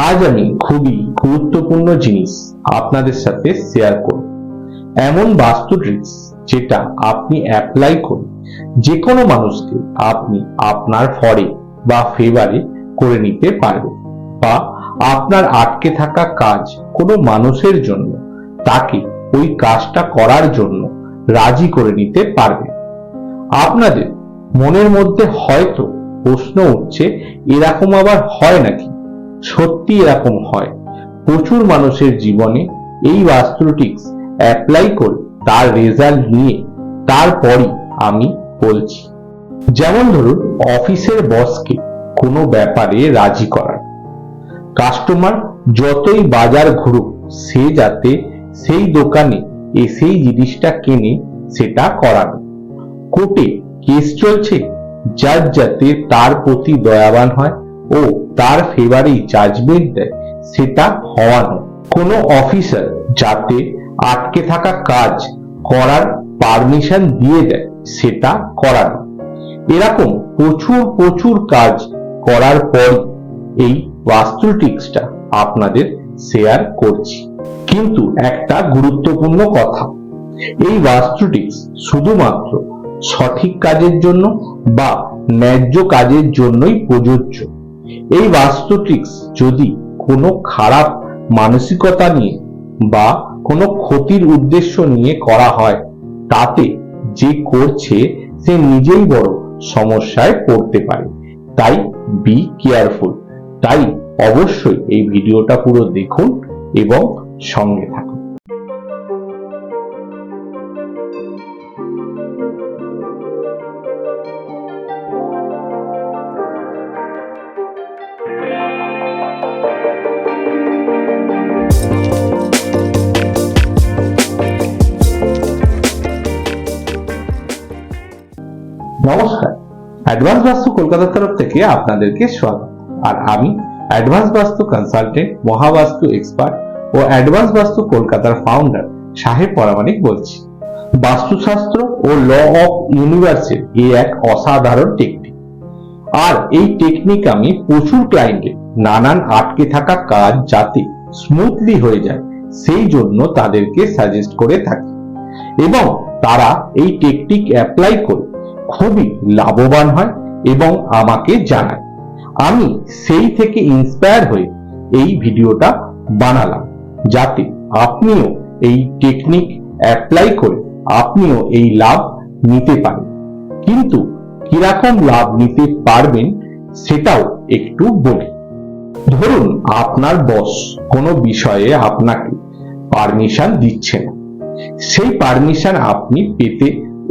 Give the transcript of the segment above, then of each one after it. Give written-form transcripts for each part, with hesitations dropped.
আজ আমি খুবই গুরুত্বপূর্ণ জিনিস আপনাদের সাথে শেয়ার করব। এমন বাস্তু ট্রিক্স যেটা আপনি অ্যাপ্লাই করে যে কোনো মানুষকে আপনি আপনার ফরে বা ফেভারে করে নিতে পারবেন, বা আপনার আটকে থাকা কাজ কোনো মানুষের জন্য তাকে ওই কাজটা করার জন্য রাজি করে নিতে পারবেন। আপনাদের মনের মধ্যে হয়তো প্রশ্ন উঠছে, এরকম আবার হয় নাকি? সত্যি এরকম হয়। প্রচুর মানুষের জীবনে এই বাস্তু ট্রিক্স অ্যাপ্লাই করে তার রেজাল্ট নিয়ে তারপরই আমি বলছি। যেমন ধরুন, অফিসের বসকে কোনো ব্যাপারে রাজি করার, কাস্টমার যতই বাজার ঘুরুক সে যাতে সেই দোকানে এসেই জিনিসটা কেনে সেটা করানো, কোর্টে কেস চলছে জাজ যাতে তার প্রতি দয়াবান হয় ও তার ফেভারেই জাজমেন্ট দেয় সেটা হওয়ানো, কোনো অফিসার যাতে আটকে থাকা কাজ করার পারমিশন দিয়ে দেয় সেটা করানো। এরকম প্রচুর কাজ করার পর এই বাস্তু ট্রিক্সটা আপনাদের শেয়ার করছি। কিন্তু একটা গুরুত্বপূর্ণ কথা, এই বাস্তু ট্রিক্স শুধুমাত্র সঠিক কাজের জন্য বা ন্যায্য কাজের জন্যই প্রযোজ্য। এই বাস্তু ট্রিক্স যদি কোনো খারাপ মানসিকতা নিয়ে বা কোনো ক্ষতির উদ্দেশ্য নিয়ে করা হয়, তাতে যে করছে সে নিজেই বড় সমস্যায় পড়তে পারে। তাই বি কেয়ারফুল। তাই অবশ্যই এই ভিডিওটা পুরো দেখুন এবং সঙ্গে থাকুন। নমস্কার, অ্যাডভান্স বাস্তু কলকাতার তরফ থেকে আপনাদেরকে স্বাগত। আর আমি অ্যাডভান্স বাস্তু কনসালটেন্ট, মহাবাস্তু এক্সপার্ট ও অ্যাডভান্স বাস্তু কলকাতার ফাউন্ডার সাহেব পরামানিক বলছি। বাস্তুশাস্ত্র ও ল অফ ইউনিভার্সের এই এক অসাধারণ টেকনিক, আর এই টেকনিক আমি প্রচুর ক্লায়েন্টের নানান আটকে থাকা কাজ যাতে স্মুথলি হয়ে যায় সেই জন্য তাদেরকে সাজেস্ট করে থাকি, এবং তারা এই টেকনিক অ্যাপ্লাই করে খুবই লাভবান হয় এবং আমাকে জানায়। আমি সেই থেকে ইন্সপায়ার হয়ে এই ভিডিওটা বানালাম, যাতে আপনিও এই টেকনিক অ্যাপ্লাই করে আপনিও এই লাভ নিতে পারেন। কিন্তু কিরকম লাভ নিতে পারবেন সেটাও একটু বলি। ধরুন, আপনার বস কোনো বিষয়ে আপনাকে পারমিশন দিচ্ছে না, সেই পারমিশন আপনি পেতে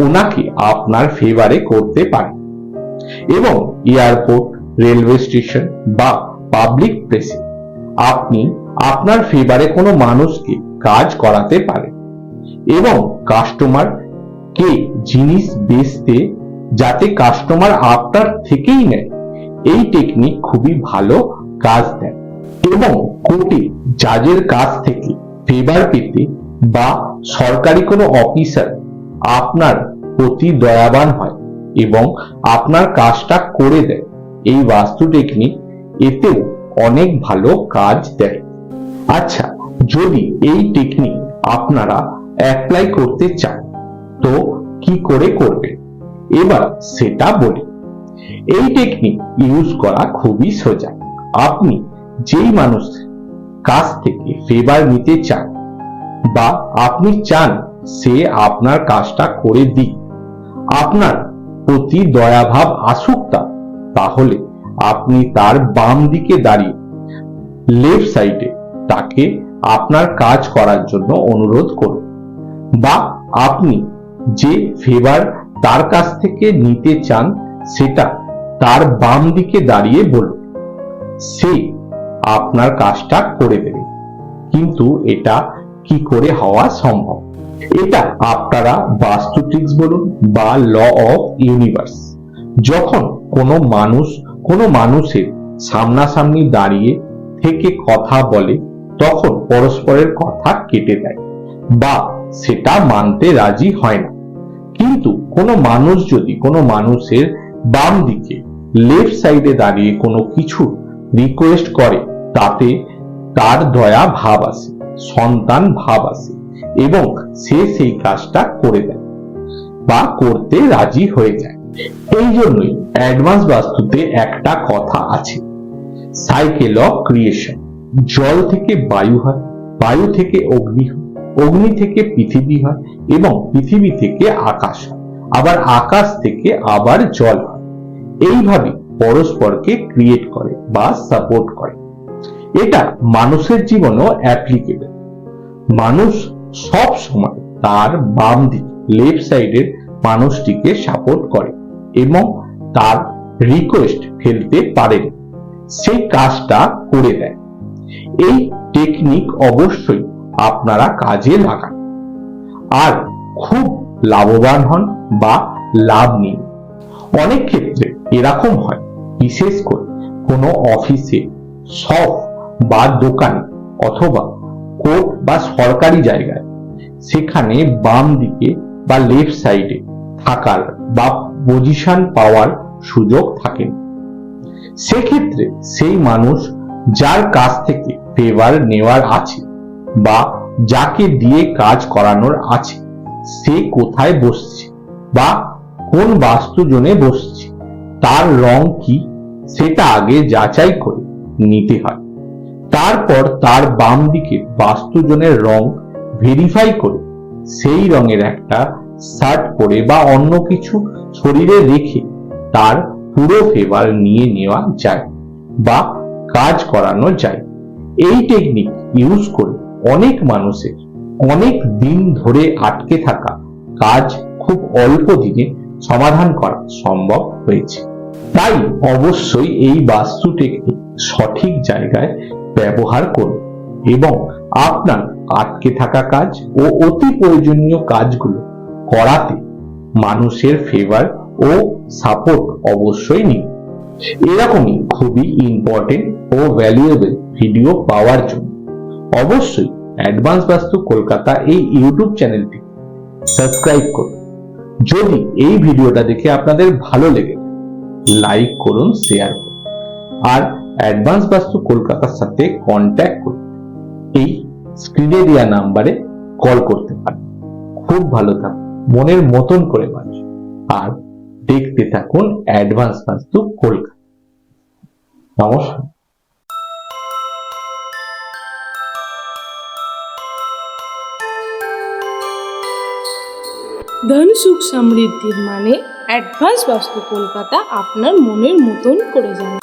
ওনাকে আপনার ফেভারে করতে পারেন, এবং এয়ারপোর্ট, রেলওয়ে স্টেশন বা পাবলিক প্লেসে আপনি আপনার ফেভারে কোনো মানুষকে কাজ করাতে পারেন, এবং কাস্টমার কে জিনিস বেচতে যাতে কাস্টমার আপনার থেকেই নেয়। এই টেকনিক খুবই ভালো কাজ দেয়, এবং কোর্টে জাজের কাছ থেকে ফেভার পেতে বা সরকারি কোনো অফিসার আপনার প্রতি দয়াবান হয় এবং আপনার কাজটা করে দেয়। এই বাস্তু টেকনিক এতেও অনেক ভালো কাজ দেয়। আচ্ছা, যদি এই টেকনিক আপনারা অ্যাপ্লাই করতে চান তো কি করে করবেন, এবার সেটা বলি। এই টেকনিক ইউজ করা খুবই সোজা। আপনি যেই মানুষ কাছ থেকে ফেভার নিতে চান বা আপনি চান সে আপনার কাজটা করে দিক, আপনার প্রতি দয়াভাব আসুক তাহলে আপনি তার বাম দিকে দাঁড়িয়ে লেফট সাইডে তাকে আপনার কাজ করার জন্য অনুরোধ করুন, বা আপনি যে ফেভার তার কাছ থেকে নিতে চান সেটা তার বাম দিকে দাঁড়িয়ে বলুন, সে আপনার কাজটা করে দেবে। কিন্তু এটা কি করে হওয়া সম্ভব? এটা আপনারা বাস্তু ট্রিক্স বলুন বা ল অফ ইউনিভার্স, যখন কোনো মানুষের সামনাসামনি দাঁড়িয়ে থেকে কথা বলে তখন পরস্পরের কথা কেটে দেয় বা সেটা মানতে রাজি হয় না। কিন্তু কোনো মানুষ যদি কোনো মানুষের বাম দিকে লেফট সাইডে দাঁড়িয়ে কোনো কিছু রিকোয়েস্ট করে তাতে তার দয়া ভাব আসে, সন্তান ভাব আসে এবং সে সেই কাজটা করে দেয় বা করতে রাজি হয়ে যায়। এই জন্যই অ্যাডভান্স বাস্তুতে একটা কথা আছে, সাইকেল অফ ক্রিয়েশন। জল থেকে বায়ু হয়, বায়ু থেকে অগ্নি হয়, অগ্নি থেকে পৃথিবী হয় এবং পৃথিবী থেকে আকাশ হয়, আবার আকাশ থেকে আবার জল হয়। এইভাবে পরস্পরকে ক্রিয়েট করে বা সাপোর্ট করে। এটা মানুষের জীবনেও অ্যাপ্লিকেবল। মানুষ সব সময় তার বাম দিকে লেফট সাইডের মানুষটিকে সাপোর্ট করে এবং তার রিকোয়েস্ট ফেলতে পারে না, সেই কাজটা করে দেয়। এই টেকনিক অবশ্যই আপনারা কাজে লাগান আর খুব লাভবান হন বা লাভ নিন। অনেক ক্ষেত্রে এরকম হয়, বিশেষ করে কোনো অফিসে, শপ বা দোকানে অথবা কোর্ট বা সরকারি জায়গায়, সেখানে বাম দিকে বা লেফট সাইডে থাকার বা পজিশন পাওয়ার সুযোগ থাকে না। সেক্ষেত্রে সেই মানুষ যার কাছ থেকে ফেভার নেওয়ার আছে বা যাকে দিয়ে কাজ করানোর আছে, সে কোথায় বসছে বা কোন বাস্তু জোনে বসছে, তার রং কি, সেটা আগে যাচাই করে নিতে হয়। তারপর তার বাম দিকে বাস্তু জোনের রং ভেরিফাই করে সেই রঙের একটা শার্ট পরে বা অন্য কিছু শরীরে রেখে তার পুরো ফেভার নিয়ে নেওয়া যায় বা কাজ করানো যায়। এই টেকনিক ইউজ করে অনেক মানুষের অনেক দিন ধরে আটকে থাকা কাজ খুব অল্প দিনে সমাধান করা সম্ভব হয়েছে। তাই অবশ্যই এই বাস্তু টেকনিক সঠিক জায়গায় ব্যবহার করুন এবং আপনার আটকে থাকা কাজ ও অতি প্রয়োজনীয় কাজগুলো করাতে মানুষের ফেভার ও সাপোর্ট অবশ্যই নিন। এরকমই খুবই ইম্পর্টেন্ট ও ভ্যালুয়েবল ভিডিও পাওয়ার জন্য অবশ্যই অ্যাডভান্স বাস্তু কলকাতা এই ইউটিউব চ্যানেলটি সাবস্ক্রাইব করুন। যদি এই ভিডিওটা দেখে আপনাদের ভালো লেগে লাইক করুন, শেয়ার করুন আর অ্যাডভান্স বাস্তু কলকাতার সাথে কন্ট্যাক্ট করুন এই স্ক্রিনে দেওয়া নাম্বারে কল করতে পারেন। খুব ভালো থাকুন, মনের মতন করে বাঁচুন আর দেখতে থাকুন অ্যাডভান্স বাস্তু কলকাতা। নমস্কার। ধন সুখ সমৃদ্ধির মানে অ্যাডভান্স বাস্তু কলকাতা আপনার মনের মতন করে যাবে।